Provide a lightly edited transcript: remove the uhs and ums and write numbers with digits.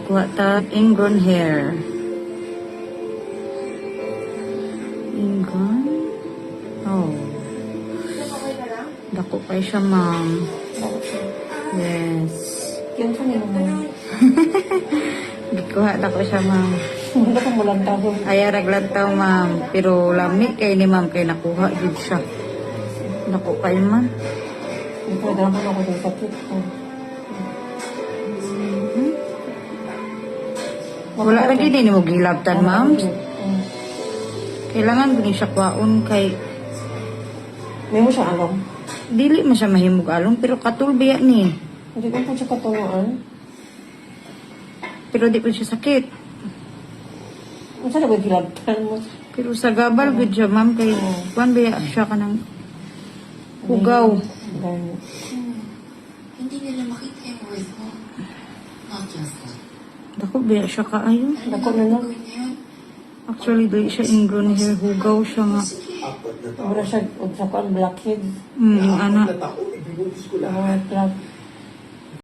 Kuha ta ingrown hair. Ingrown? Oh. Dako pa siya, ma'am. Yes. Yan sa nila mo. Gikuha na ko siya, ma'am. Hindi ko mo lang tawag. Ay, raglantaw, ma'am. Pero lami kay ni ma'am kay nakuha gid siya. Naku kayo, ma'am. Ito, daman ako sa sakit. Wala lagi din mo gilabtan, ma'am. Kailangan din siya kwaon kay May mo siya along. dili man siya mahimog along pero katulbiya ni. Hindi ko po siya katungaan. Pero di pa siya sakit. Ang sana ba gilabtan mo? Pero sa gabal gud siya, ma'am, kay kuan biya siya kanang hugaw. Ganun. Hindi nila makita yung worth mo. Not just that. Dako biya siya kaayo. Dako na lang. Gawin ngayon, Actually, dili siya ingrown hair, hugaw siya nga. Wala siya, sa kuan, blackheads. Yung anak. Mga black.